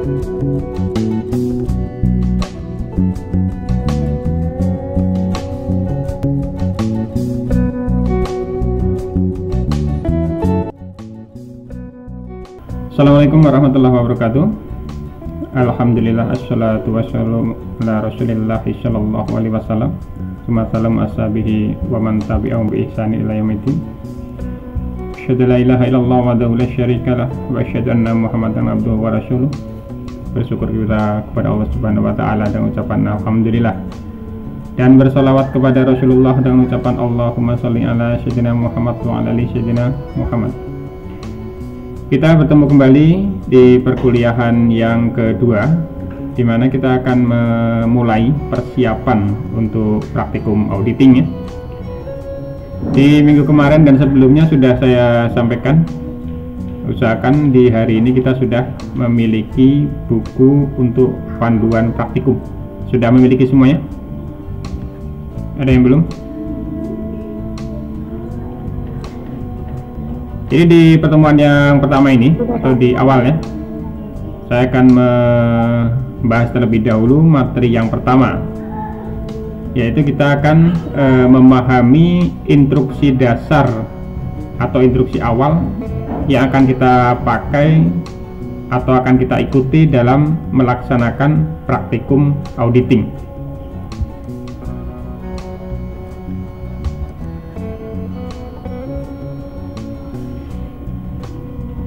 Assalamualaikum warahmatullahi wabarakatuh. Alhamdulillah, assalatu wassalamu ala rasulillah sallallahu alaihi wasallam. Assalamualaikum ashabihi wa man tabi'ahum bi ihsani ila yaumiddin. Asyhadu la ilaha illallah wahdahu la syarikalah wa asyhadu anna Muhammadan abduhu wa rasuluh. Bersyukur kita kepada Allah Subhanahu wa taala dan ucapan alhamdulillah. Dan bersolawat kepada Rasulullah dengan ucapan Allahumma sholli ala sayyidina Muhammad wa ala ali sayyidina Muhammad. Kita bertemu kembali di perkuliahan yang kedua, di mana kita akan memulai persiapan untuk praktikum auditing ya. Di minggu kemarin dan sebelumnya sudah saya sampaikan, usahakan di hari ini kita sudah memiliki buku untuk panduan praktikum. Sudah memiliki semuanya? Ada yang belum? Jadi di pertemuan yang pertama ini atau di awal ya, saya akan membahas terlebih dahulu materi yang pertama, yaitu kita akan memahami instruksi dasar atau instruksi awal yang akan kita pakai atau akan kita ikuti dalam melaksanakan praktikum auditing.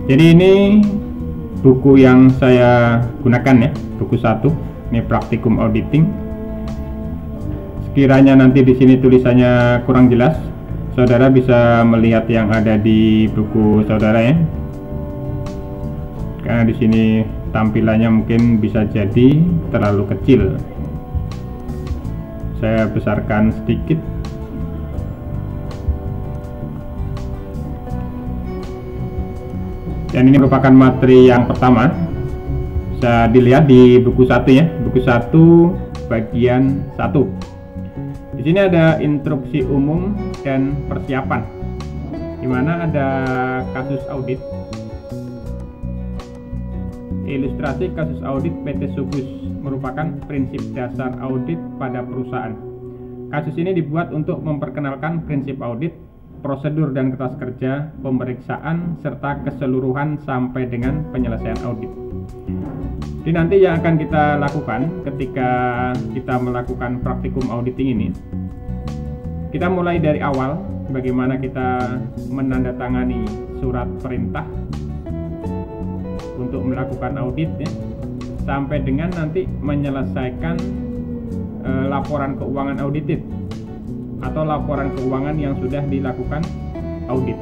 Jadi ini buku yang saya gunakan ya, buku 1, ini praktikum auditing. Sekiranya nanti di sini tulisannya kurang jelas, saudara bisa melihat yang ada di buku saudara ya. Karena di sini tampilannya mungkin bisa jadi terlalu kecil. Saya besarkan sedikit. Dan ini merupakan materi yang pertama. Bisa dilihat di buku 1 ya, buku 1 bagian 1. Di sini ada instruksi umum dan persiapan, di mana ada kasus audit, ilustrasi kasus audit PT Subus merupakan prinsip dasar audit pada perusahaan. Kasus ini dibuat untuk memperkenalkan prinsip audit, prosedur dan kertas kerja, pemeriksaan, serta keseluruhan sampai dengan penyelesaian audit. Jadi nanti yang akan kita lakukan ketika kita melakukan praktikum auditing ini, kita mulai dari awal, bagaimana kita menandatangani surat perintah untuk melakukan audit ya, sampai dengan nanti menyelesaikan laporan keuangan audited atau laporan keuangan yang sudah dilakukan audit.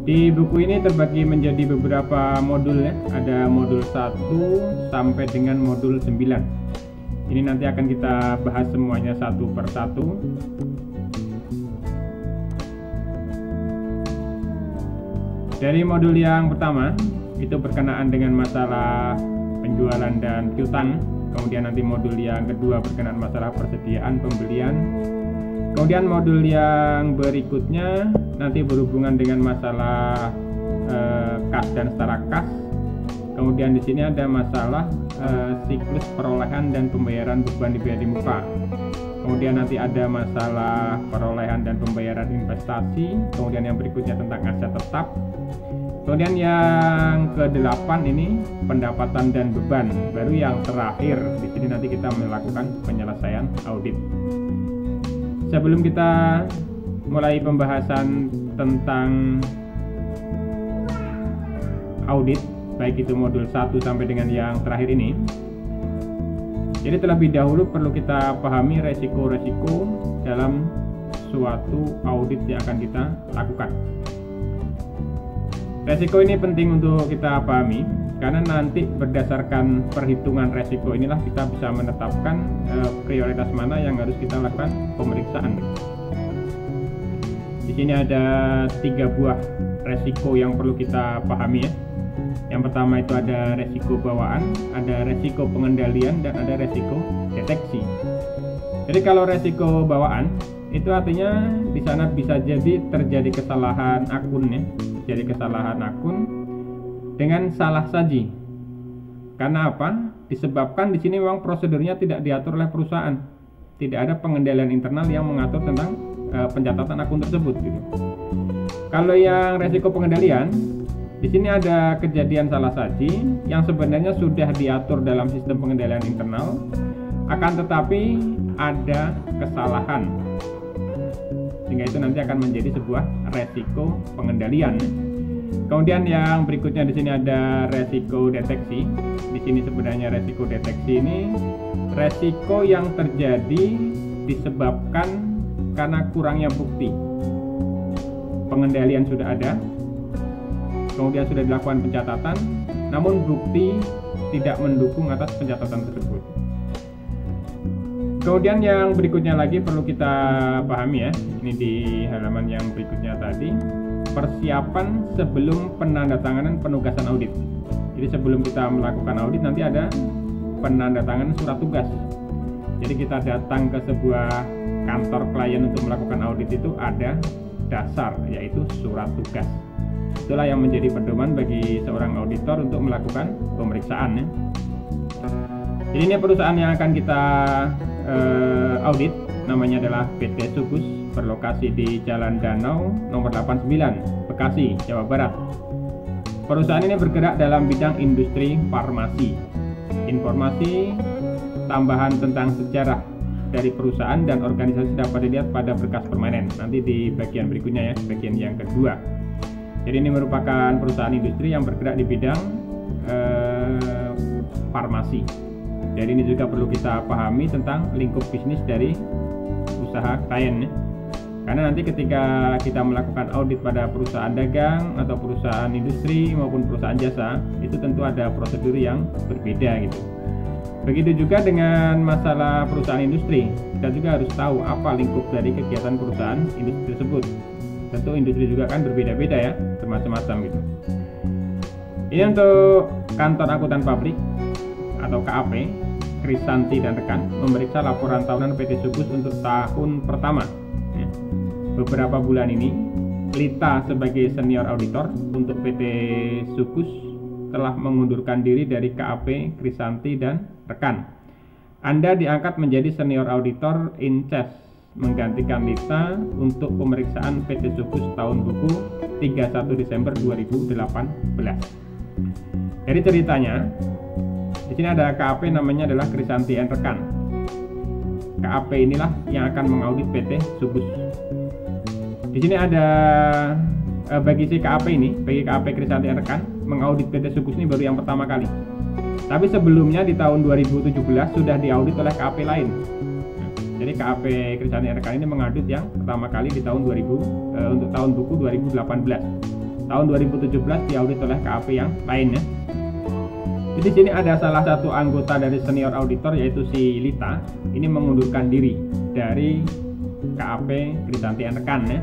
Di buku ini terbagi menjadi beberapa modul ya. Ada modul 1 sampai dengan modul 9. Ini nanti akan kita bahas semuanya satu per satu. Dari modul yang pertama itu berkenaan dengan masalah penjualan dan piutang. Kemudian nanti modul yang kedua berkenaan masalah persediaan pembelian. Kemudian modul yang berikutnya nanti berhubungan dengan masalah kas dan setara kas. Kemudian di sini ada masalah siklus perolehan dan pembayaran beban di biaya di muka. Kemudian nanti ada masalah perolehan dan pembayaran investasi. Kemudian yang berikutnya tentang aset tetap. Kemudian yang ke-8 ini pendapatan dan beban. Baru yang terakhir di sini nanti kita melakukan penyelesaian audit. Sebelum kita mulai pembahasan tentang audit, baik itu modul 1 sampai dengan yang terakhir ini, jadi terlebih dahulu perlu kita pahami resiko-resiko dalam suatu audit yang akan kita lakukan. Resiko ini penting untuk kita pahami, karena nanti berdasarkan perhitungan resiko inilah kita bisa menetapkan prioritas mana yang harus kita lakukan pemeriksaan. Di sini ada 3 buah resiko yang perlu kita pahami ya. Yang pertama itu ada resiko bawaan, ada resiko pengendalian, dan ada resiko deteksi. Jadi kalau resiko bawaan Itu artinya di sana bisa jadi terjadi kesalahan akun ya, terjadi kesalahan akun dengan salah saji. Karena apa? Disebabkan di sini memang prosedurnya tidak diatur oleh perusahaan. Tidak ada pengendalian internal yang mengatur tentang pencatatan akun tersebut gitu. Kalau yang resiko pengendalian, di sini ada kejadian salah saji yang sebenarnya sudah diatur dalam sistem pengendalian internal, akan tetapi ada kesalahan. Sehingga itu nanti akan menjadi sebuah resiko pengendalian. Kemudian yang berikutnya di sini ada resiko deteksi. Di sini sebenarnya resiko deteksi ini resiko yang terjadi disebabkan karena kurangnya bukti. Pengendalian sudah ada, kemudian sudah dilakukan pencatatan, namun bukti tidak mendukung atas pencatatan tersebut. Kemudian yang berikutnya lagi perlu kita pahami ya, ini di halaman yang berikutnya tadi, persiapan sebelum penandatanganan penugasan audit. Jadi sebelum kita melakukan audit nanti ada penandatanganan surat tugas. Jadi kita datang ke sebuah kantor klien untuk melakukan audit itu ada dasar, yaitu surat tugas. Itulah yang menjadi pedoman bagi seorang auditor untuk melakukan pemeriksaan ya. Jadi ini perusahaan yang akan kita audit, namanya adalah PT Sugus, berlokasi di Jalan Danau nomor 89, Bekasi, Jawa Barat. Perusahaan ini bergerak dalam bidang industri farmasi. Informasi tambahan tentang sejarah dari perusahaan dan organisasi dapat dilihat pada berkas permanen nanti di bagian berikutnya ya, bagian yang kedua. Jadi ini merupakan perusahaan industri yang bergerak di bidang farmasi. Jadi ini juga perlu kita pahami tentang lingkup bisnis dari usaha klien ya. Karena nanti ketika kita melakukan audit pada perusahaan dagang atau perusahaan industri maupun perusahaan jasa, itu tentu ada prosedur yang berbeda gitu. Begitu juga dengan masalah perusahaan industri, kita juga harus tahu apa lingkup dari kegiatan perusahaan industri tersebut. Tentu industri juga kan berbeda-beda ya, bermacam-macam gitu. Ini untuk kantor akuntan pabrik atau KAP, Krisanti dan rekan memeriksa laporan tahunan PT Sugus untuk tahun pertama. Beberapa bulan ini, Lita sebagai senior auditor untuk PT Sugus telah mengundurkan diri dari KAP, Krisanti dan rekan. Anda diangkat menjadi senior auditor in charge, menggantikan Lita untuk pemeriksaan PT Sugus tahun buku 31 Desember 2018. Jadi ceritanya, di sini ada KAP namanya adalah Krisanti dan rekan. KAP inilah yang akan mengaudit PT Sugus. Di sini ada bagi si KAP ini, bagi KAP Krisanti dan rekan, mengaudit PT Sugus ini baru yang pertama kali. Tapi sebelumnya di tahun 2017 sudah diaudit oleh KAP lain. Jadi KAP Krisanti dan rekan ini mengaudit yang pertama kali di tahun 2000 untuk tahun buku 2018. Tahun 2017 diaudit oleh KAP yang lain ya. Jadi di sini ada salah satu anggota dari senior auditor yaitu si Lita, ini mengundurkan diri dari KAP Krisanti dan rekan ya.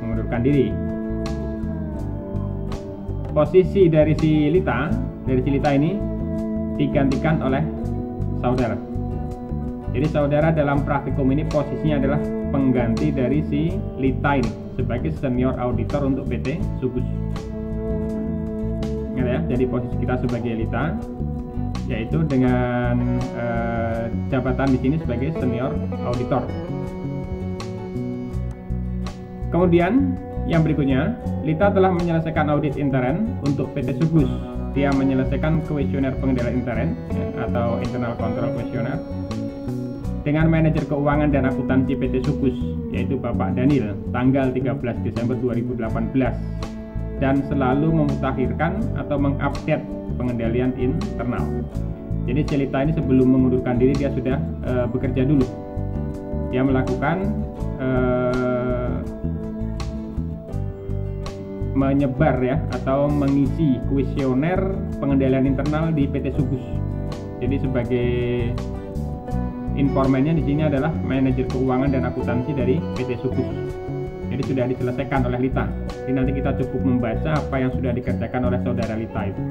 Mengundurkan diri. Posisi dari si Lita ini digantikan oleh saudara. Jadi saudara dalam praktikum ini posisinya adalah pengganti dari si Lita ini sebagai senior auditor untuk PT Sugus. Ya, jadi posisi kita sebagai Lita yaitu dengan jabatan di sini sebagai senior auditor. Kemudian yang berikutnya, Lita telah menyelesaikan audit intern untuk PT Sugus. Dia menyelesaikan kuesioner pengendalian intern atau internal control questionnaire dengan manajer keuangan dan akuntansi PT Sugus yaitu Bapak Daniel tanggal 13 Desember 2018 dan selalu memutakhirkan atau mengupdate pengendalian internal. Jadi si Lita ini sebelum mengundurkan diri dia sudah bekerja dulu. Dia melakukan menyebar ya atau mengisi kuesioner pengendalian internal di PT Sugus. Jadi sebagai informannya di sini adalah manajer keuangan dan akuntansi dari PT Sugus. Jadi sudah diselesaikan oleh Lita. Jadi nanti kita cukup membaca apa yang sudah dikerjakan oleh saudara Lita itu.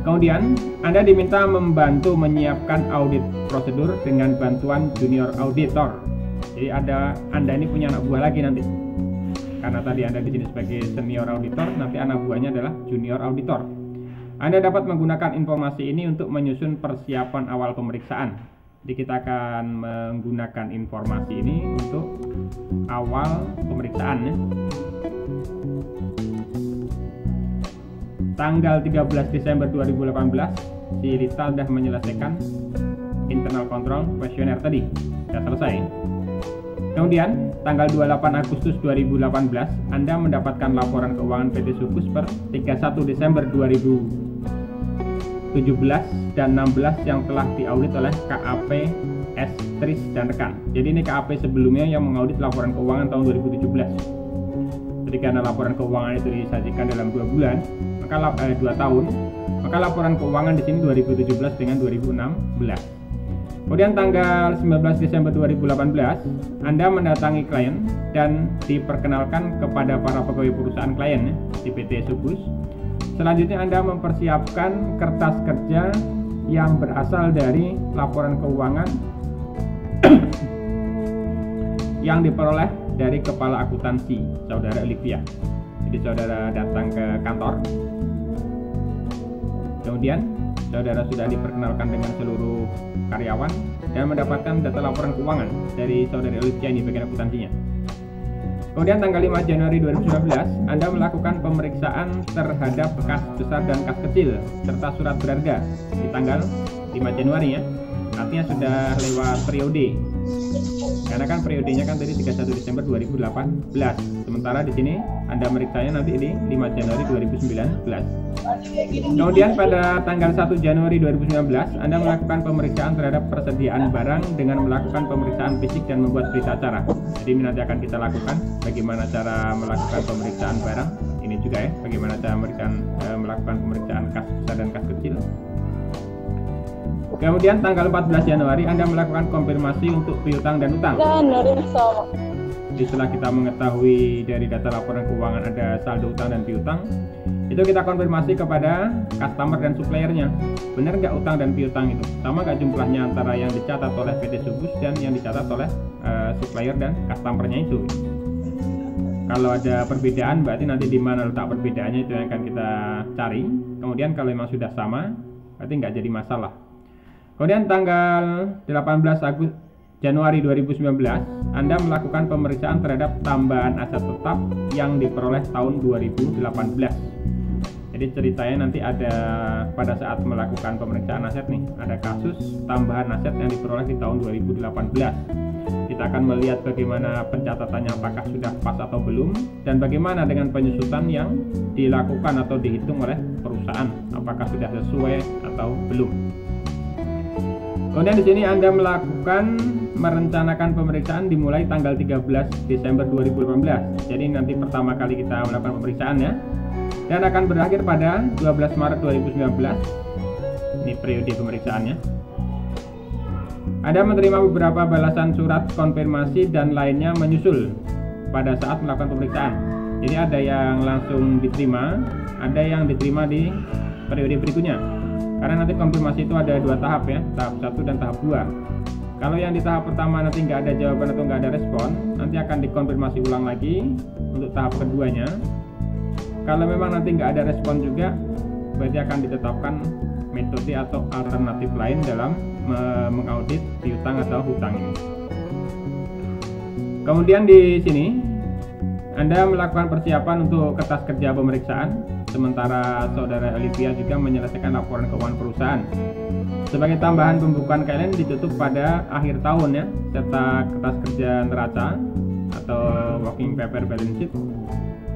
Kemudian Anda diminta membantu menyiapkan audit prosedur dengan bantuan junior auditor. Jadi Anda ini punya anak buah lagi nanti. Karena tadi Anda di sini sebagai senior auditor, nanti anak buahnya adalah junior auditor. Anda dapat menggunakan informasi ini untuk menyusun persiapan awal pemeriksaan. Jadi kita akan menggunakan informasi ini untuk awal pemeriksaan ya. Tanggal 13 Desember 2018 si Rita sudah menyelesaikan internal control questionnaire tadi, sudah selesai. Kemudian tanggal 28 Agustus 2018 Anda mendapatkan laporan keuangan PT Sukus per 31 Desember 2017 dan 16 yang telah diaudit oleh KAP, S, Tris, dan rekan. Jadi ini KAP sebelumnya yang mengaudit laporan keuangan tahun 2017. Jadi karena laporan keuangan itu disajikan dalam 2 bulan, maka 2 tahun, maka laporan keuangan di sini 2017 dengan 2016. Kemudian tanggal 19 Desember 2018 Anda mendatangi klien dan diperkenalkan kepada para pegawai perusahaan klien di PT Sukus. Selanjutnya Anda mempersiapkan kertas kerja yang berasal dari laporan keuangan yang diperoleh dari kepala akuntansi saudara Olivia. Jadi saudara datang ke kantor, kemudian saudara sudah diperkenalkan dengan seluruh karyawan dan mendapatkan data laporan keuangan dari saudari Olivia ini bagian akuntansinya. Kemudian tanggal 5 Januari 2019 Anda melakukan pemeriksaan terhadap kas besar dan kas kecil serta surat berharga di tanggal 5 Januari ya. Artinya sudah lewat periode. Karena kan periodenya kan tadi 31 Desember 2018. Sementara di sini Anda meriksanya nanti di 5 Januari 2019. Kemudian pada tanggal 1 Januari 2019 Anda melakukan pemeriksaan terhadap persediaan barang dengan melakukan pemeriksaan fisik dan membuat berita acara. Jadi ini nanti akan kita lakukan bagaimana cara melakukan pemeriksaan barang. Ini juga ya, bagaimana cara melakukan pemeriksaan kas besar dan kas kecil. Kemudian tanggal 14 Januari Anda melakukan konfirmasi untuk piutang dan utang. Jadi setelah kita mengetahui dari data laporan keuangan ada saldo utang dan piutang, itu kita konfirmasi kepada customer dan suppliernya, benar nggak utang dan piutang itu sama nggak jumlahnya antara yang dicatat oleh PT Sukus dan yang dicatat oleh supplier dan customernya itu. Kalau ada perbedaan berarti nanti di mana letak perbedaannya itu yang akan kita cari. Kemudian kalau memang sudah sama berarti nggak jadi masalah. Kemudian tanggal 18 Januari 2019 Anda melakukan pemeriksaan terhadap tambahan aset tetap yang diperoleh tahun 2018. Jadi ceritanya nanti ada pada saat melakukan pemeriksaan aset nih, ada kasus tambahan aset yang diperoleh di tahun 2018. Kita akan melihat bagaimana pencatatannya apakah sudah pas atau belum, dan bagaimana dengan penyusutan yang dilakukan atau dihitung oleh perusahaan, apakah sudah sesuai atau belum. Kemudian di sini Anda merencanakan pemeriksaan dimulai tanggal 13 Desember 2018. Jadi nanti pertama kali kita melakukan pemeriksaan ya, dan akan berakhir pada 12 Maret 2019. Ini periode pemeriksaannya. Anda menerima beberapa balasan surat konfirmasi dan lainnya menyusul pada saat melakukan pemeriksaan. Jadi ada yang langsung diterima, ada yang diterima di periode berikutnya. Karena nanti konfirmasi itu ada 2 tahap ya, tahap 1 dan tahap 2. Kalau yang di tahap pertama nanti nggak ada jawaban atau nggak ada respon, nanti akan dikonfirmasi ulang lagi untuk tahap keduanya. Kalau memang nanti nggak ada respon juga, berarti akan ditetapkan metode atau alternatif lain dalam mengaudit piutang atau hutang ini. Kemudian di sini Anda melakukan persiapan untuk kertas kerja pemeriksaan, sementara saudara Olivia juga menyelesaikan laporan keuangan perusahaan. Sebagai tambahan, pembukuan kalian ditutup pada akhir tahun ya, serta kertas kerja neraca atau working paper balance sheet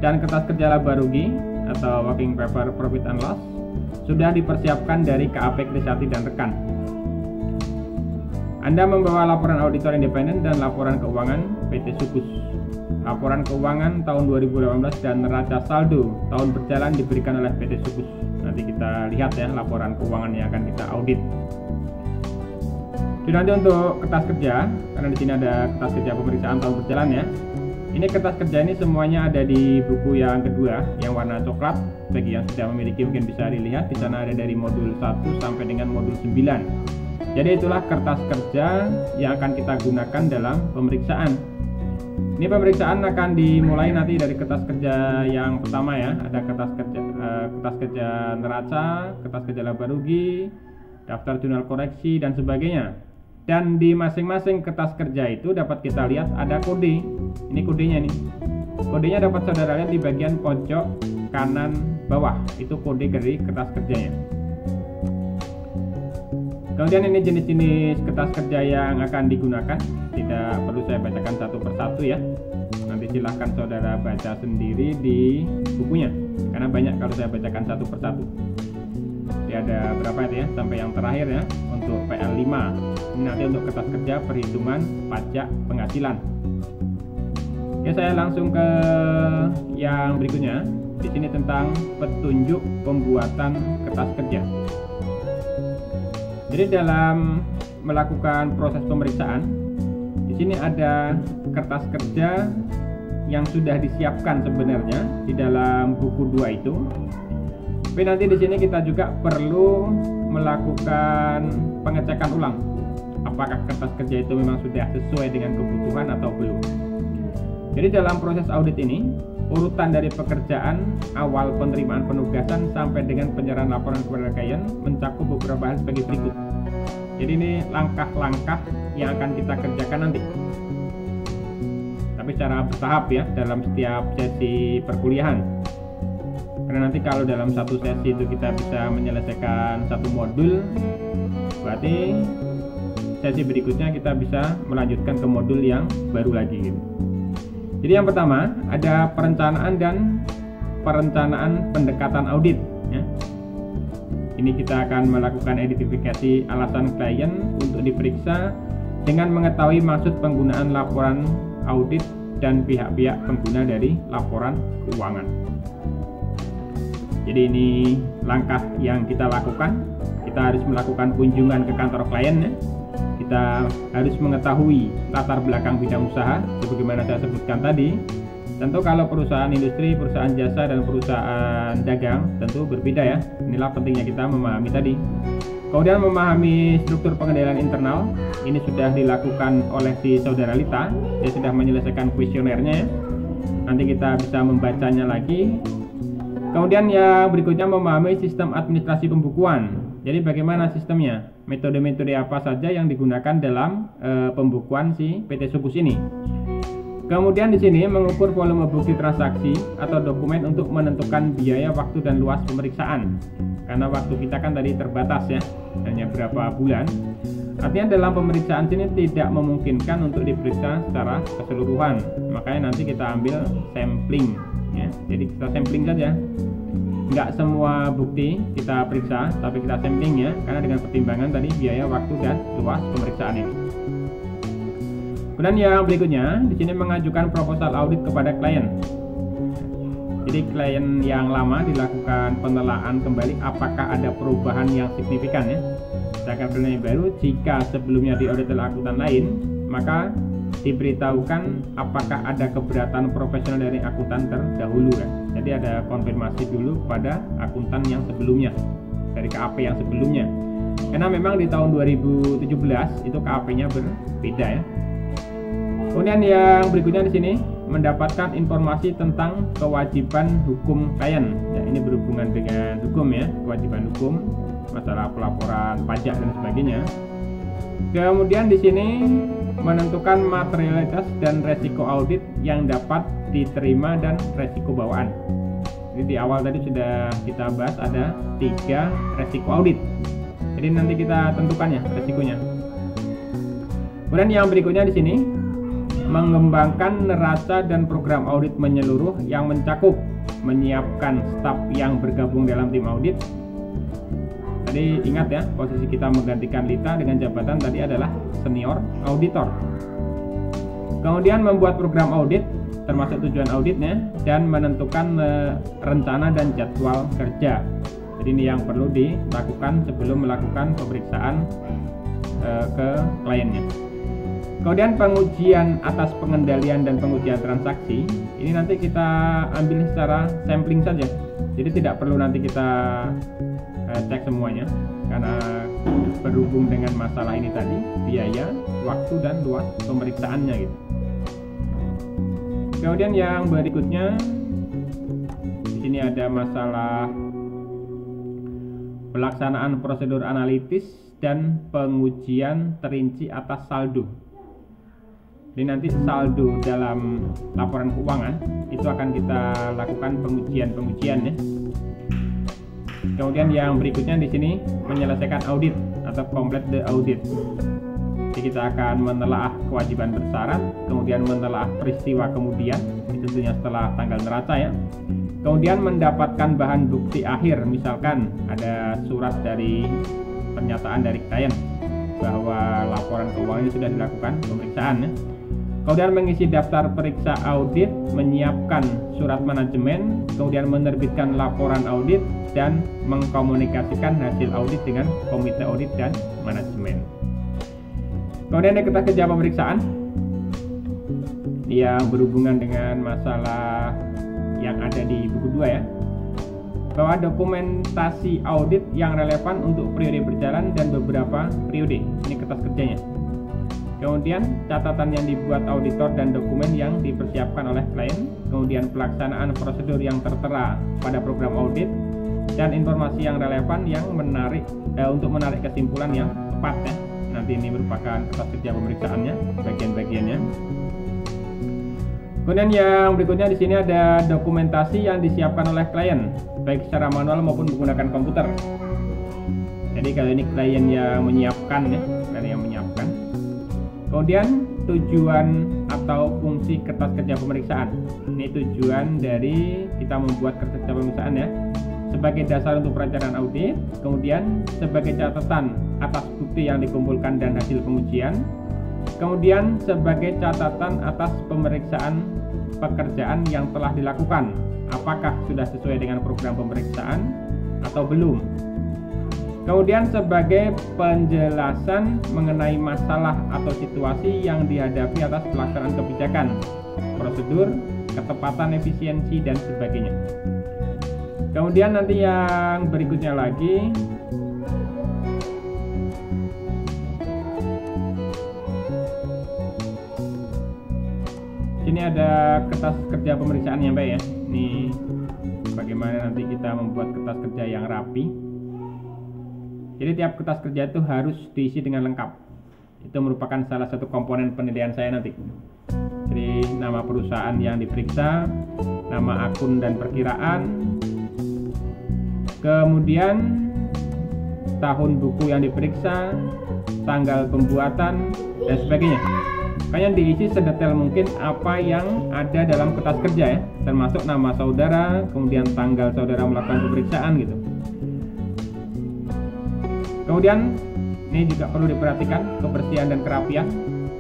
dan kertas kerja laba rugi atau working paper profit and loss sudah dipersiapkan dari KAP Krisati dan rekan. Anda membawa laporan auditor independen dan laporan keuangan PT Sukus. Laporan keuangan tahun 2018 dan neraca saldo tahun berjalan diberikan oleh PT Sukus. Nanti kita lihat ya laporan keuangan yang akan kita audit. Dan nanti untuk kertas kerja, karena di sini ada kertas kerja pemeriksaan tahun berjalan ya. Ini kertas kerja ini semuanya ada di buku yang kedua, yang warna coklat. Bagi yang sudah memiliki mungkin bisa dilihat di sana ada dari modul 1 sampai dengan modul 9. Jadi itulah kertas kerja yang akan kita gunakan dalam pemeriksaan. Ini pemeriksaan akan dimulai nanti dari kertas kerja yang pertama ya. Ada kertas kerja neraca, kertas kerja laba rugi, daftar jurnal koreksi dan sebagainya. Dan di masing-masing kertas kerja itu dapat kita lihat ada kode. Ini kodenya nih. Kodenya dapat saudara lihat di bagian pojok kanan bawah. Itu kode dari kertas kerjanya. Kemudian ini jenis-jenis kertas kerja yang akan digunakan. Tidak perlu saya bacakan satu persatu ya. Nanti silahkan saudara baca sendiri di bukunya, karena banyak kalau saya bacakan satu persatu. Jadi ada berapa itu ya, sampai yang terakhir ya. Untuk PL5 ini nanti untuk kertas kerja perhitungan pajak penghasilan. Oke, saya langsung ke yang berikutnya. Di sini tentang petunjuk pembuatan kertas kerja. Jadi dalam melakukan proses pemeriksaan, di sini ada kertas kerja yang sudah disiapkan sebenarnya di dalam buku 2 itu. Tapi nanti di sini kita juga perlu melakukan pengecekan ulang. Apakah kertas kerja itu memang sudah sesuai dengan kebutuhan atau belum. Jadi dalam proses audit ini, urutan dari pekerjaan awal penerimaan penugasan sampai dengan penyerahan laporan kepada klien mencakup beberapa hal sebagai berikut. Jadi ini langkah-langkah yang akan kita kerjakan nanti. Tapi secara bertahap ya dalam setiap sesi perkuliahan. Karena nanti kalau dalam satu sesi itu kita bisa menyelesaikan satu modul, berarti sesi berikutnya kita bisa melanjutkan ke modul yang baru lagi gitu. Jadi yang pertama ada perencanaan pendekatan audit ya. Ini kita akan melakukan identifikasi alasan klien untuk diperiksa dengan mengetahui maksud penggunaan laporan audit dan pihak-pihak pengguna dari laporan keuangan. Jadi ini langkah yang kita lakukan. Kita harus melakukan kunjungan ke kantor klien ya. Kita harus mengetahui latar belakang bidang usaha sebagaimana saya sebutkan tadi. Tentu kalau perusahaan industri, perusahaan jasa, dan perusahaan dagang tentu berbeda ya. Inilah pentingnya kita memahami tadi. Kemudian memahami struktur pengendalian internal. Ini sudah dilakukan oleh si saudara Lita. Dia sudah menyelesaikan kuesionernya ya. Nanti kita bisa membacanya lagi. Kemudian yang berikutnya memahami sistem administrasi pembukuan. Jadi bagaimana sistemnya? Metode-metode apa saja yang digunakan dalam pembukuan si PT Sukus ini? Kemudian di sini mengukur volume bukti transaksi atau dokumen untuk menentukan biaya, waktu, dan luas pemeriksaan. Karena waktu kita kan tadi terbatas ya, hanya berapa bulan. Artinya dalam pemeriksaan sini tidak memungkinkan untuk diperiksa secara keseluruhan. Makanya nanti kita ambil sampling ya. Jadi kita sampling saja. Nggak semua bukti kita periksa, tapi kita sampling ya, karena dengan pertimbangan tadi biaya, waktu, dan luas pemeriksaan ini. Kemudian yang berikutnya di sini mengajukan proposal audit kepada klien. Jadi klien yang lama dilakukan penelaahan kembali apakah ada perubahan yang signifikan ya. Sedangkan klien yang baru jika sebelumnya diaudit oleh akuntan lain, maka diberitahukan apakah ada keberatan profesional dari akuntan terdahulu ya. Jadi ada konfirmasi dulu pada akuntan yang sebelumnya, dari KAP yang sebelumnya. Karena memang di tahun 2017 itu KAP-nya berbeda ya. Kemudian yang berikutnya di sini mendapatkan informasi tentang kewajiban hukum klien. Ya, ini berhubungan dengan hukum ya, kewajiban hukum, masalah pelaporan pajak dan sebagainya. Kemudian di sini menentukan materialitas dan resiko audit yang dapat diterima dan resiko bawaan. Jadi di awal tadi sudah kita bahas ada 3 resiko audit. Jadi nanti kita tentukan ya resikonya. Kemudian yang berikutnya di sini mengembangkan neraca dan program audit menyeluruh yang mencakup menyiapkan staf yang bergabung dalam tim audit. Tadi ingat ya, posisi kita menggantikan Lita dengan jabatan tadi adalah senior auditor. Kemudian membuat program audit termasuk tujuan auditnya dan menentukan rencana dan jadwal kerja. Jadi ini yang perlu dilakukan sebelum melakukan pemeriksaan ke kliennya. Kemudian pengujian atas pengendalian dan pengujian transaksi ini nanti kita ambil secara sampling saja, jadi tidak perlu nanti kita cek semuanya karena berhubung dengan masalah ini tadi, biaya, waktu dan luas pemeriksaannya gitu. Kemudian yang berikutnya di sini ada masalah pelaksanaan prosedur analitis dan pengujian terinci atas saldo. Ini nanti saldo dalam laporan keuangan itu akan kita lakukan pengujian ya. Kemudian yang berikutnya di sini menyelesaikan audit atau complete the audit. Jadi kita akan menelaah kewajiban bersyarat, kemudian menelaah peristiwa kemudian, itu tentunya setelah tanggal neraca ya. Kemudian mendapatkan bahan bukti akhir, misalkan ada surat dari pernyataan dari klien bahwa laporan keuangan sudah dilakukan pemeriksaan ya. Kemudian mengisi daftar periksa audit, menyiapkan surat manajemen, kemudian menerbitkan laporan audit dan mengkomunikasikan hasil audit dengan komite audit dan manajemen. Kemudian ada kerja pemeriksaan yang berhubungan dengan masalah yang ada di buku 2 ya, bahwa dokumentasi audit yang relevan untuk periode berjalan dan beberapa periode, ini kertas kerjanya. Kemudian catatan yang dibuat auditor dan dokumen yang dipersiapkan oleh klien, kemudian pelaksanaan prosedur yang tertera pada program audit dan informasi yang relevan yang untuk menarik kesimpulan yang tepat ya. Nanti ini merupakan kertas kerja pemeriksaannya, bagian-bagiannya. Kemudian yang berikutnya di sini ada dokumentasi yang disiapkan oleh klien, baik secara manual maupun menggunakan komputer. Jadi kalau ini klien yang menyiapkan ya, klien yang menyiapkan. Kemudian tujuan atau fungsi kertas kerja pemeriksaan. Ini tujuan dari kita membuat kertas kerja pemeriksaan ya, sebagai dasar untuk perencanaan audit, kemudian sebagai catatan atas bukti yang dikumpulkan dan hasil pengujian, kemudian sebagai catatan atas pemeriksaan pekerjaan yang telah dilakukan, apakah sudah sesuai dengan program pemeriksaan atau belum. Kemudian sebagai penjelasan mengenai masalah atau situasi yang dihadapi atas pelaksanaan kebijakan, prosedur, ketepatan, efisiensi, dan sebagainya. Kemudian nanti yang berikutnya lagi sini ada kertas kerja pemeriksaan yang baik ya. Ini bagaimana nanti kita membuat kertas kerja yang rapi. Jadi tiap kertas kerja itu harus diisi dengan lengkap. Itu merupakan salah satu komponen penilaian saya nanti. Jadi nama perusahaan yang diperiksa, nama akun dan perkiraan, kemudian tahun buku yang diperiksa, tanggal pembuatan, dan sebagainya. Kalian diisi sedetail mungkin apa yang ada dalam kertas kerja ya, termasuk nama saudara, kemudian tanggal saudara melakukan pemeriksaan gitu. Kemudian ini juga perlu diperhatikan kebersihan dan kerapian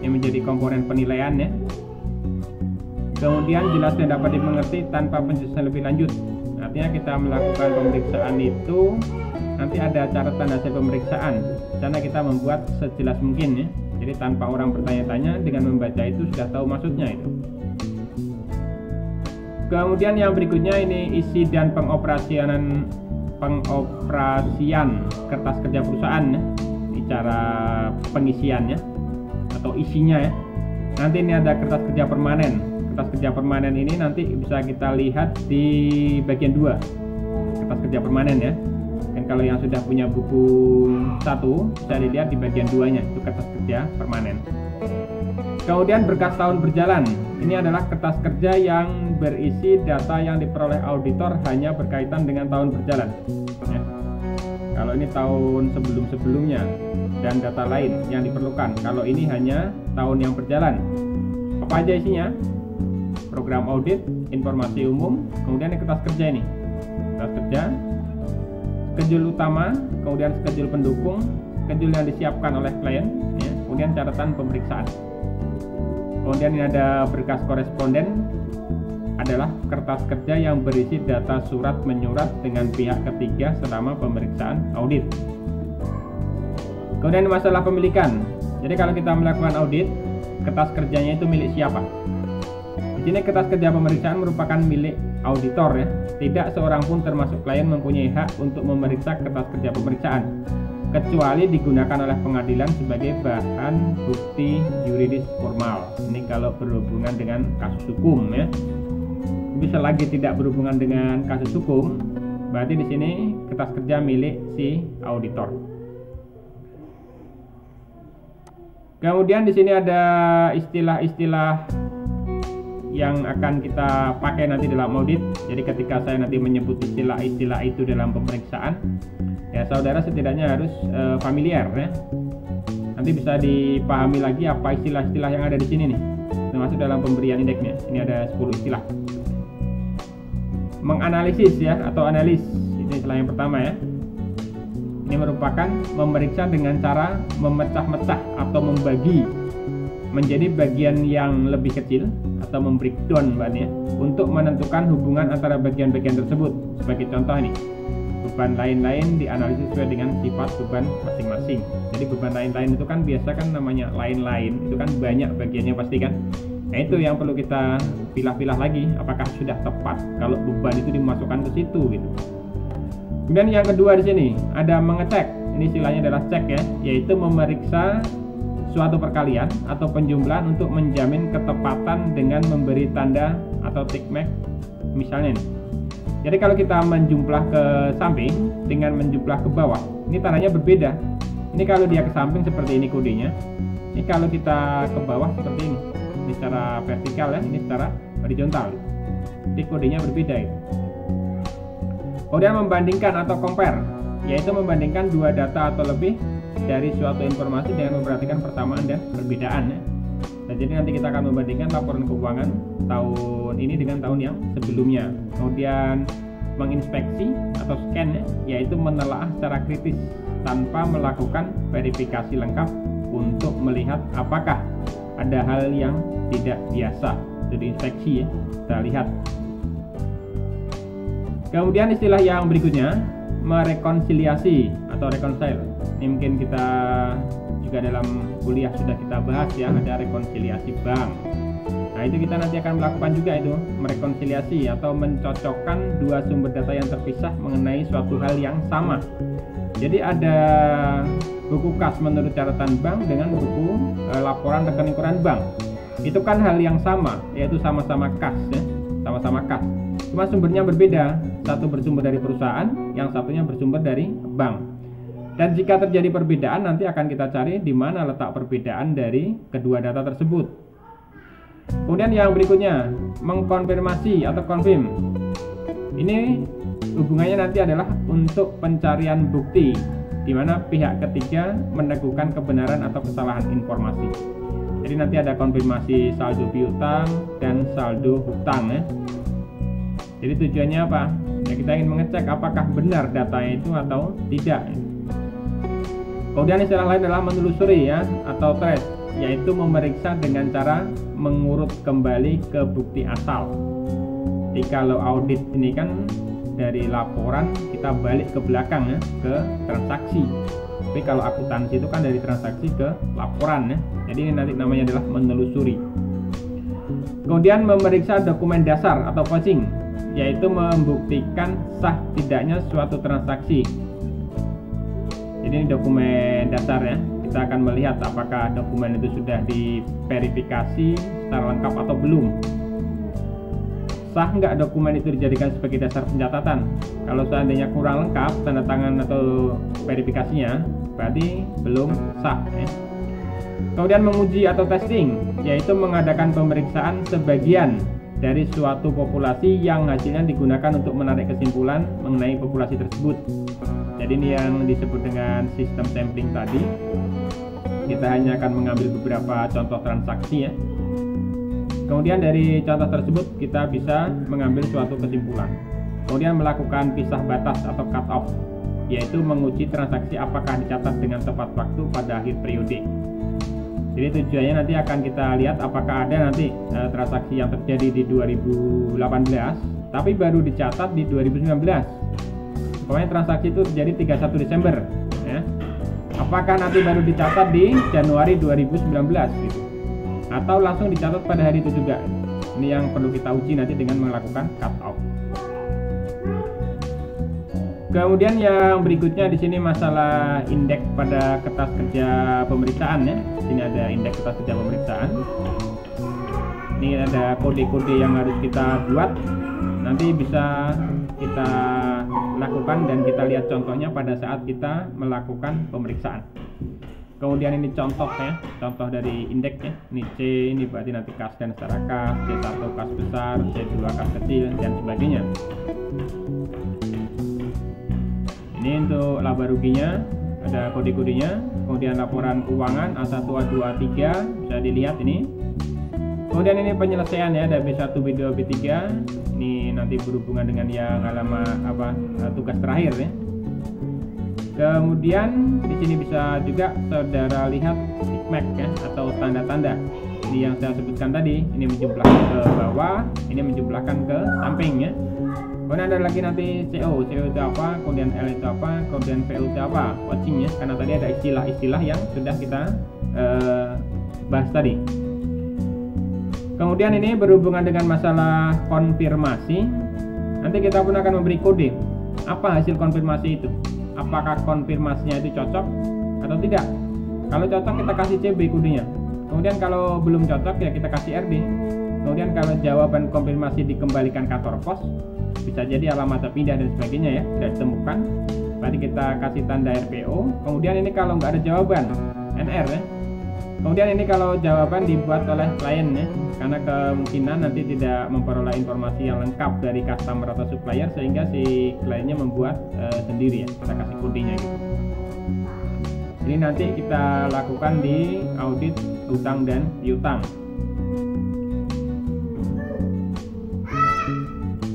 yang menjadi komponen penilaian ya. Kemudian jelas dan dapat dimengerti tanpa penjelasan lebih lanjut. Artinya kita melakukan pemeriksaan itu nanti ada catatan hasil pemeriksaan. Di sana kita membuat sejelas mungkin ya. Jadi tanpa orang bertanya-tanya, dengan membaca itu sudah tahu maksudnya itu. Kemudian yang berikutnya ini isi dan pengoperasian kertas kerja perusahaan ya. Ini cara pengisiannya atau isinya ya. Nanti ini ada kertas kerja permanen. Kertas kerja permanen ini nanti bisa kita lihat di bagian 2, kertas kerja permanen ya. Dan kalau yang sudah punya buku 1 bisa dilihat di bagian 2-nya, itu kertas kerja permanen. Kemudian berkas tahun berjalan. Ini adalah kertas kerja yang berisi data yang diperoleh auditor hanya berkaitan dengan tahun berjalan ya. Kalau ini tahun sebelum-sebelumnya dan data lain yang diperlukan. Kalau ini hanya tahun yang berjalan. Apa aja isinya? Program audit, informasi umum, kemudian ini kertas kerja ini. Kertas kerja, schedule utama, kemudian schedule pendukung, schedule yang disiapkan oleh klien, ya, kemudian catatan pemeriksaan. Kemudian ini ada berkas koresponden, adalah kertas kerja yang berisi data surat menyurat dengan pihak ketiga selama pemeriksaan audit. Kemudian masalah pemilikan. Jadi kalau kita melakukan audit, kertas kerjanya itu milik siapa. Di sini kertas kerja pemeriksaan merupakan milik auditor ya. Tidak seorang pun termasuk klien mempunyai hak untuk memeriksa kertas kerja pemeriksaan, kecuali digunakan oleh pengadilan sebagai bahan bukti yuridis formal. Ini kalau berhubungan dengan kasus hukum ya. Tapi selagi tidak berhubungan dengan kasus hukum, berarti di sini kertas kerja milik si auditor. Kemudian di sini ada istilah-istilah yang akan kita pakai nanti dalam audit. Jadi ketika saya nanti menyebut istilah-istilah itu dalam pemeriksaan, ya saudara setidaknya harus familiar ya. Nanti bisa dipahami lagi apa istilah-istilah yang ada di sini nih, termasuk dalam pemberian indeksnya. Ini ada 10 istilah. Menganalisis ya, atau analis, ini istilah yang pertama ya. Ini merupakan memeriksa dengan cara memecah-mecah atau membagi menjadi bagian yang lebih kecil atau membreakdown ya, untuk menentukan hubungan antara bagian-bagian tersebut. Sebagai contoh nih, beban lain-lain dianalisis sesuai dengan sifat beban masing-masing. Jadi beban lain-lain itu kan biasa kan namanya lain-lain, itu kan banyak bagiannya pasti kan. Nah itu yang perlu kita pilah-pilah lagi, apakah sudah tepat kalau beban itu dimasukkan ke situ gitu. Kemudian yang kedua di sini ada mengecek. Ini istilahnya adalah cek ya, yaitu memeriksa suatu perkalian atau penjumlahan untuk menjamin ketepatan dengan memberi tanda atau tick mark misalnya nih. Jadi kalau kita menjumlah ke samping dengan menjumlah ke bawah, ini tandanya berbeda. Ini kalau dia ke samping seperti ini kodenya, ini kalau kita ke bawah seperti ini. Ini secara vertikal ya, ini secara horizontal. Jadi kodenya berbeda itu. Kemudian membandingkan atau compare, yaitu membandingkan dua data atau lebih dari suatu informasi dengan memperhatikan persamaan dan perbedaan ya. Nah, jadi nanti kita akan membandingkan laporan keuangan tahun ini dengan tahun yang sebelumnya. Kemudian menginspeksi atau scan ya, yaitu menelaah secara kritis tanpa melakukan verifikasi lengkap untuk melihat apakah ada hal yang tidak biasa. Itu diinspeksi ya, kita lihat. Kemudian istilah yang berikutnya merekonsiliasi atau reconcile. Ini mungkin kita juga dalam kuliah sudah kita bahas ya, ada rekonsiliasi bank. Nah itu kita nanti akan melakukan juga itu, merekonsiliasi atau mencocokkan dua sumber data yang terpisah mengenai suatu hal yang sama. Jadi ada buku kas menurut catatan bank dengan buku laporan rekening koran bank. Itu kan hal yang sama, yaitu sama-sama kas ya, sama-sama kas. Cuma sumbernya berbeda, satu bersumber dari perusahaan, yang satunya bersumber dari bank. Dan jika terjadi perbedaan, nanti akan kita cari di mana letak perbedaan dari kedua data tersebut. Kemudian yang berikutnya, mengkonfirmasi atau confirm. Ini hubungannya nanti adalah untuk pencarian bukti, di mana pihak ketiga meneguhkan kebenaran atau kesalahan informasi. Jadi nanti ada konfirmasi saldo piutang dan saldo hutang ya. Jadi tujuannya apa? Ya kita ingin mengecek apakah benar datanya itu atau tidak. Kemudian istilah lain adalah menelusuri ya, atau trace, yaitu memeriksa dengan cara mengurut kembali ke bukti asal. Jadi kalau audit ini kan dari laporan kita balik ke belakang ya, ke transaksi. Tapi kalau akuntansi itu kan dari transaksi ke laporan ya. Jadi ini nanti namanya adalah menelusuri. Kemudian memeriksa dokumen dasar atau posing, yaitu membuktikan sah tidaknya suatu transaksi. Jadi ini dokumen dasar ya. Kita akan melihat apakah dokumen itu sudah diverifikasi secara lengkap atau belum. Sah nggak dokumen itu dijadikan sebagai dasar pencatatan. Kalau seandainya kurang lengkap tanda tangan atau verifikasinya, berarti belum sah ya. Kemudian menguji atau testing, yaitu mengadakan pemeriksaan sebagian dari suatu populasi yang hasilnya digunakan untuk menarik kesimpulan mengenai populasi tersebut. Jadi ini yang disebut dengan sistem sampling tadi. Kita hanya akan mengambil beberapa contoh transaksi ya. Kemudian dari contoh tersebut kita bisa mengambil suatu kesimpulan. Kemudian melakukan pisah batas atau cut off, yaitu menguji transaksi apakah dicatat dengan tepat waktu pada akhir periode. Jadi tujuannya nanti akan kita lihat apakah ada nanti transaksi yang terjadi di 2018 tapi baru dicatat di 2019. Pokoknya transaksi itu terjadi 31 Desember ya. Apakah nanti baru dicatat di Januari 2019 gitu. atau langsung dicatat pada hari itu juga. Ini yang perlu kita uji nanti dengan melakukan cut off. Kemudian yang berikutnya di sini masalah indeks pada kertas kerja pemeriksaan ya. Sini ada indeks kertas kerja pemeriksaan. Ini ada kode-kode yang harus kita buat. Nanti bisa kita lakukan dan kita lihat contohnya pada saat kita melakukan pemeriksaan. Kemudian ini contoh ya, contoh dari indeksnya. Ini C, ini berarti nanti kas dan setara kas, C1 kas besar, C2 kas kecil dan sebagainya. Ini untuk laba ruginya, ada kode-kodenya. Kemudian laporan keuangan A1, A2, A3 bisa dilihat ini. Kemudian ini penyelesaian ya, ada B1, B2, B3. Ini nanti berhubungan dengan yang halaman tugas terakhir ya. Kemudian di sini bisa juga saudara lihat tickmark ya, atau tanda-tanda. Ini yang saya sebutkan tadi, ini menjumlahkan ke bawah, ini menjumlahkan ke samping ya. Kemudian ada lagi nanti CO itu apa, kemudian L itu apa, kemudian VL itu apa, watching ya, karena tadi ada istilah-istilah yang sudah kita bahas tadi. Kemudian ini berhubungan dengan masalah konfirmasi. Nanti kita pun akan memberi kode. Apa hasil konfirmasi itu? Apakah konfirmasinya itu cocok atau tidak? Kalau cocok kita kasih CB kodenya. Kemudian kalau belum cocok ya kita kasih RD. Kemudian kalau jawaban konfirmasi dikembalikan kantor pos, bisa jadi alamat pindah dan sebagainya ya, tidak ditemukan, berarti kita kasih tanda RPO. Kemudian ini kalau nggak ada jawaban, NR ya. Kemudian ini kalau jawaban dibuat oleh klien ya, karena kemungkinan nanti tidak memperoleh informasi yang lengkap dari customer atau supplier, sehingga si kliennya membuat sendiri ya, kita kasih kodenya gitu. Ini nanti kita lakukan di audit utang dan piutang.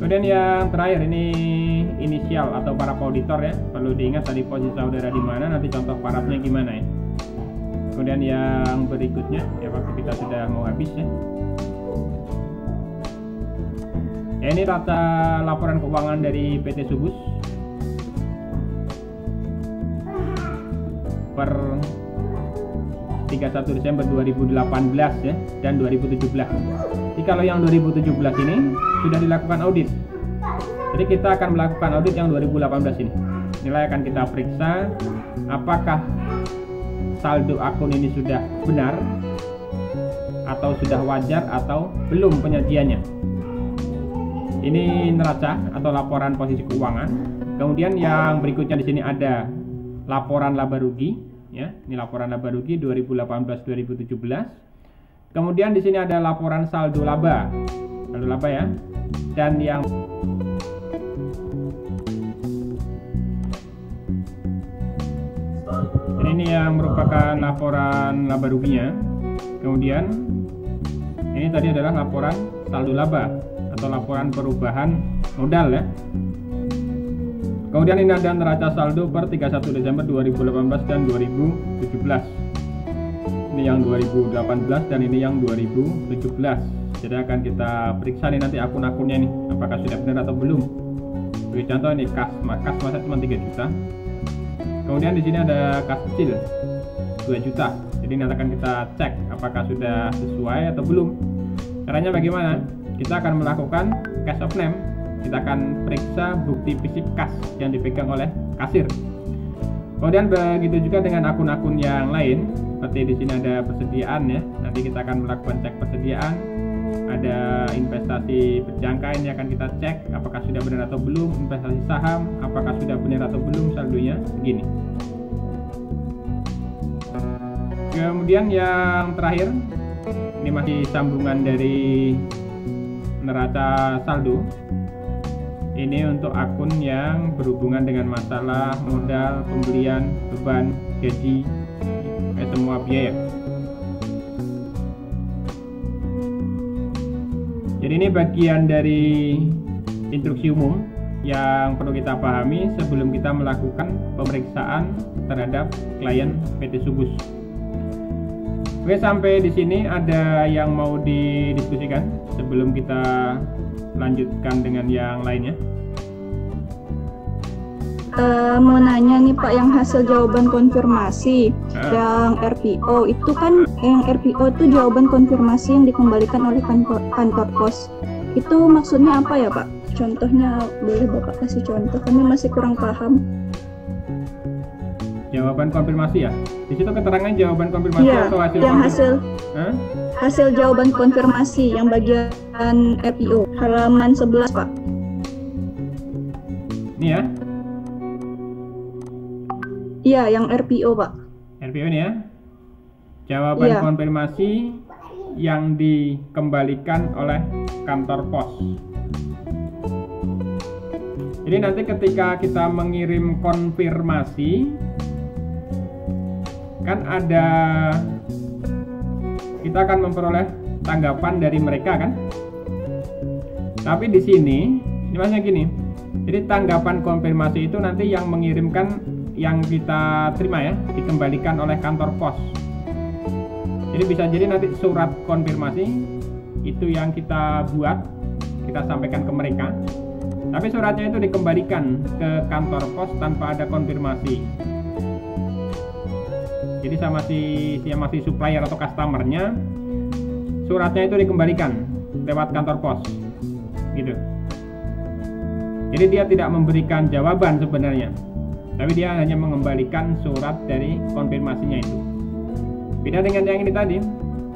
Kemudian yang terakhir ini inisial atau para auditor ya, perlu diingat tadi posisi saudara di mana, nanti contoh parafnya gimana ya. Kemudian yang berikutnya ya, waktu kita sudah mau habis ya. Ini data laporan keuangan dari PT Subus per 31 Desember 2018 ya, dan 2017. Jadi kalau yang 2017 ini sudah dilakukan audit. Jadi kita akan melakukan audit yang 2018 ini. Nilai akan kita periksa apakah saldo akun ini sudah benar atau sudah wajar atau belum penyajiannya. Ini neraca atau laporan posisi keuangan. Kemudian yang berikutnya di sini ada laporan laba rugi ya. Ini laporan laba rugi 2018-2017. Kemudian di sini ada laporan saldo laba. Saldo laba ya. Dan yang ini yang merupakan laporan laba ruginya. Kemudian ini tadi adalah laporan saldo laba atau laporan perubahan modal ya. Kemudian ini ada neraca saldo per 31 Desember 2018 dan 2017. Ini yang 2018 dan ini yang 2017. Jadi akan kita periksa nih nanti akun-akunnya nih, apakah sudah benar atau belum. Bagi contoh ini kas masa cuma 3 juta. Kemudian di sini ada kas kecil 2 juta. Jadi nanti akan kita cek apakah sudah sesuai atau belum. Caranya bagaimana? Kita akan melakukan cash of name. Kita akan periksa bukti fisik kas yang dipegang oleh kasir. Kemudian begitu juga dengan akun-akun yang lain. Seperti di sini ada persediaan ya. Nanti kita akan melakukan cek persediaan. Ada investasi berjangka, ini akan kita cek apakah sudah benar atau belum. Investasi saham, apakah sudah benar atau belum, saldonya segini. Kemudian yang terakhir, ini masih sambungan dari neraca saldo. Ini untuk akun yang berhubungan dengan masalah modal, pembelian, beban, gaji, semua biaya. Jadi ini bagian dari instruksi umum yang perlu kita pahami sebelum kita melakukan pemeriksaan terhadap klien PT Subus. Oke, sampai di sini ada yang mau didiskusikan sebelum kita lanjutkan dengan yang lainnya? Mau nanya nih Pak, yang hasil jawaban konfirmasi yang RPO itu kan, yang RPO itu jawaban konfirmasi yang dikembalikan oleh kantor pos. Itu maksudnya apa ya Pak? Contohnya boleh Bapak kasih contoh, kami masih kurang paham. Jawaban konfirmasi ya? Di situ keterangan jawaban konfirmasi Iya, atau hasil yang Hah? hasil jawaban konfirmasi yang bagian RPO halaman 11 Pak. Ini ya? Iya, yang RPO Pak. RPO ini ya? Jawaban Iya. konfirmasi yang dikembalikan oleh kantor pos. Jadi nanti ketika kita mengirim konfirmasi, kan ada, kita akan memperoleh tanggapan dari mereka kan. Tapi di sini maksudnya gini, jadi tanggapan konfirmasi itu nanti yang mengirimkan, yang kita terima ya, dikembalikan oleh kantor pos. Jadi bisa jadi nanti surat konfirmasi itu yang kita buat, kita sampaikan ke mereka, tapi suratnya itu dikembalikan ke kantor pos tanpa ada konfirmasi. Jadi sama si supplier atau customernya, suratnya itu dikembalikan lewat kantor pos gitu. Jadi dia tidak memberikan jawaban sebenarnya, tapi dia hanya mengembalikan surat dari konfirmasinya itu. Beda dengan yang ini tadi.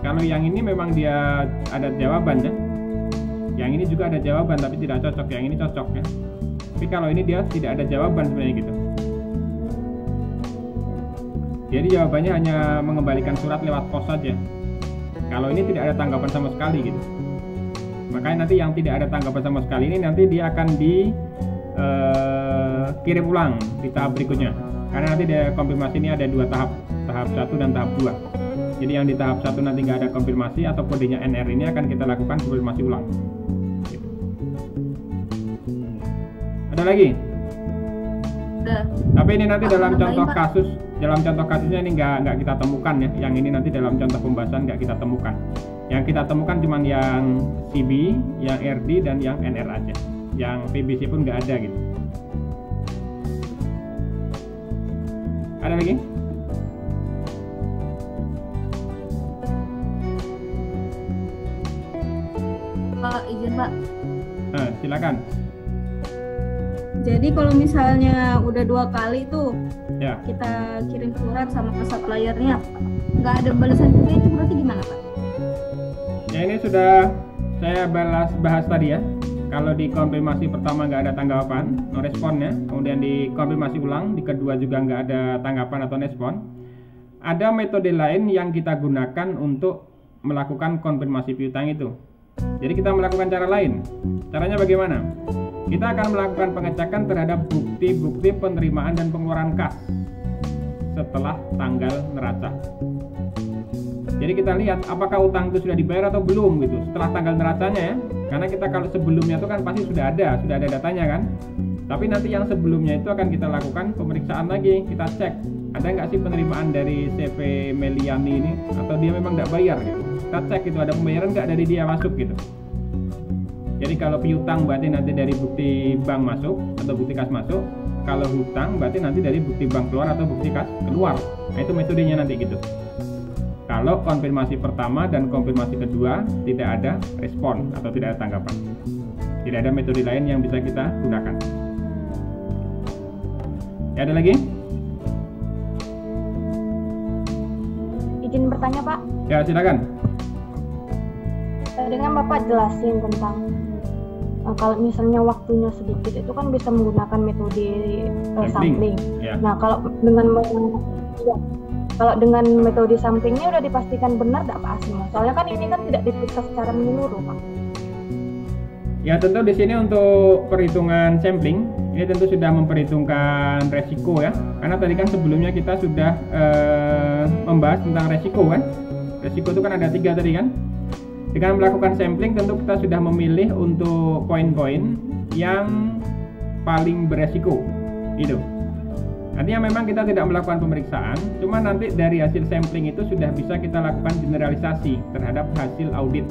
Kalau yang ini memang dia ada jawabannya, yang ini juga ada jawaban tapi tidak cocok, yang ini cocok ya. Tapi kalau ini dia tidak ada jawaban sebenarnya gitu. Jadi jawabannya hanya mengembalikan surat lewat pos saja. Kalau ini tidak ada tanggapan sama sekali gitu. Makanya nanti yang tidak ada tanggapan sama sekali ini nanti dia akan dikirim ulang di tahap berikutnya. Karena nanti konfirmasi ini ada dua tahap, tahap 1 dan tahap 2. Jadi yang di tahap 1 nanti nggak ada konfirmasi atau kodenya NR ini akan kita lakukan konfirmasi ulang. Gitu. Ada lagi? Udah. Tapi ini nanti dalam contoh kasusnya ini nggak kita temukan ya. Yang ini nanti dalam contoh pembahasan nggak kita temukan. Yang kita temukan cuma yang CB, yang RD dan yang NR aja. Yang PBC pun nggak ada gitu. Ada lagi? Pak, izin Pak. Silakan. Jadi kalau misalnya udah 2 kali tuh Ya. kita kirim surat sama ke suppliernya, nggak ada balasan juga, itu berarti gimana Pak? Ya ini sudah saya bahas tadi ya. Kalau di konfirmasi pertama nggak ada tanggapan, no respon ya. Kemudian di konfirmasi ulang, di kedua juga nggak ada tanggapan atau respon. Ada metode lain yang kita gunakan untuk melakukan konfirmasi piutang itu. Jadi kita melakukan cara lain. Caranya bagaimana? Kita akan melakukan pengecekan terhadap bukti-bukti penerimaan dan pengeluaran kas setelah tanggal neraca. Jadi kita lihat apakah utang itu sudah dibayar atau belum gitu setelah tanggal neracanya ya. Karena kita kalau sebelumnya itu kan pasti sudah ada datanya kan. Tapi nanti yang sebelumnya itu akan kita lakukan pemeriksaan lagi, kita cek ada nggak sih penerimaan dari CV Meliani ini atau dia memang nggak bayar gitu. Kita cek itu ada pembayaran nggak dari dia masuk gitu. Jadi kalau piutang berarti nanti dari bukti bank masuk atau bukti kas masuk. Kalau hutang berarti nanti dari bukti bank keluar atau bukti kas keluar. Nah itu metodenya nanti gitu. Kalau konfirmasi pertama dan konfirmasi kedua tidak ada respon atau tidak ada tanggapan. Tidak ada metode lain yang bisa kita gunakan. Ya, ada lagi? Izin bertanya Pak. Ya silakan. Tadi kan Bapak jelasin tentang kalau misalnya waktunya sedikit itu kan bisa menggunakan metode sampling. Ya. Nah kalau dengan metode samplingnya udah dipastikan benar nggak Pak hasilnya? Soalnya kan ini kan tidak diperiksa secara menyeluruh Pak. Ya tentu di sini untuk perhitungan sampling ini tentu sudah memperhitungkan resiko ya. Karena tadi kan sebelumnya kita sudah membahas tentang resiko kan. Resiko itu kan ada 3 tadi kan. Dengan melakukan sampling tentu kita sudah memilih untuk poin-poin yang paling beresiko gitu. Artinya memang kita tidak melakukan pemeriksaan, cuma nanti dari hasil sampling itu sudah bisa kita lakukan generalisasi terhadap hasil audit.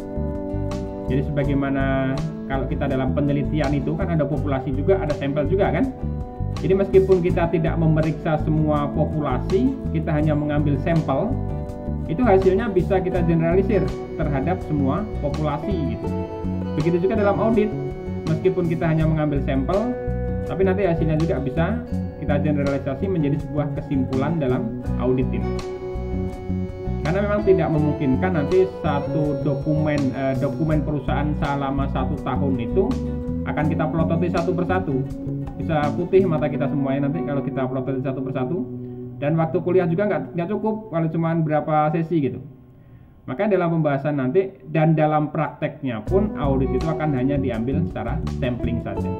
Jadi sebagaimana kalau kita dalam penelitian itu kan ada populasi juga, ada sampel juga kan. Jadi meskipun kita tidak memeriksa semua populasi, kita hanya mengambil sampel, itu hasilnya bisa kita generalisir terhadap semua populasi gitu. Begitu juga dalam audit, meskipun kita hanya mengambil sampel, tapi nanti hasilnya juga bisa kita generalisasi menjadi sebuah kesimpulan dalam audit ini. Karena memang tidak memungkinkan nanti satu dokumen perusahaan selama 1 tahun itu akan kita pelototi satu persatu. Bisa putih mata kita semuanya nanti kalau kita pelototi satu persatu. Dan waktu kuliah juga nggak cukup kalau cuma berapa sesi gitu. Maka dalam pembahasan nanti dan dalam prakteknya pun audit itu akan hanya diambil secara sampling saja.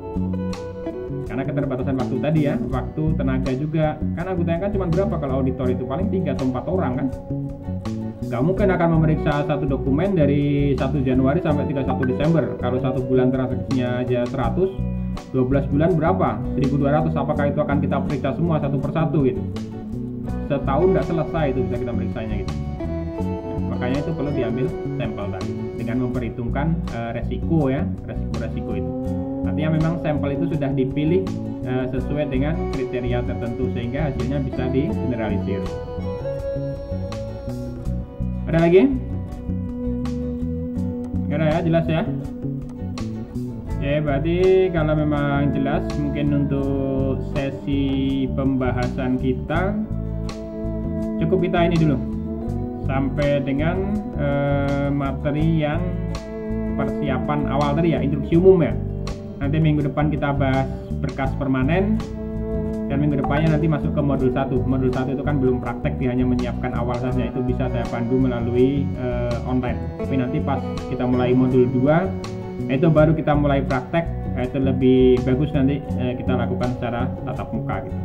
Karena keterbatasan waktu tadi ya, waktu, tenaga juga. Kan anggotanya kan cuma berapa kalau auditor itu paling 3 atau 4 orang kan. Gak mungkin akan memeriksa satu dokumen dari 1 Januari sampai 31 Desember. Kalau 1 bulan transaksinya aja 100, 12 bulan berapa? 1.200. Apakah itu akan kita periksa semua satu persatu gitu? Setahun nggak selesai itu bisa kita meriksanya gitu. Makanya itu perlu diambil sampel tadi dengan memperhitungkan resiko ya, resiko itu. Artinya memang sampel itu sudah dipilih sesuai dengan kriteria tertentu sehingga hasilnya bisa digeneralisir. Ada lagi? Nggak ada ya, jelas ya? Oke, berarti kalau memang jelas mungkin untuk sesi pembahasan kita cukup kita ini dulu sampai dengan materi yang persiapan awal tadi ya, instruksi umum ya. Nanti minggu depan kita bahas berkas permanen dan minggu depannya nanti masuk ke modul 1. Modul 1 itu kan belum praktek, dia hanya menyiapkan awal saja, itu bisa saya pandu melalui online. Tapi nanti pas kita mulai modul 2 itu baru kita mulai praktek, itu lebih bagus nanti kita lakukan secara tatap muka gitu.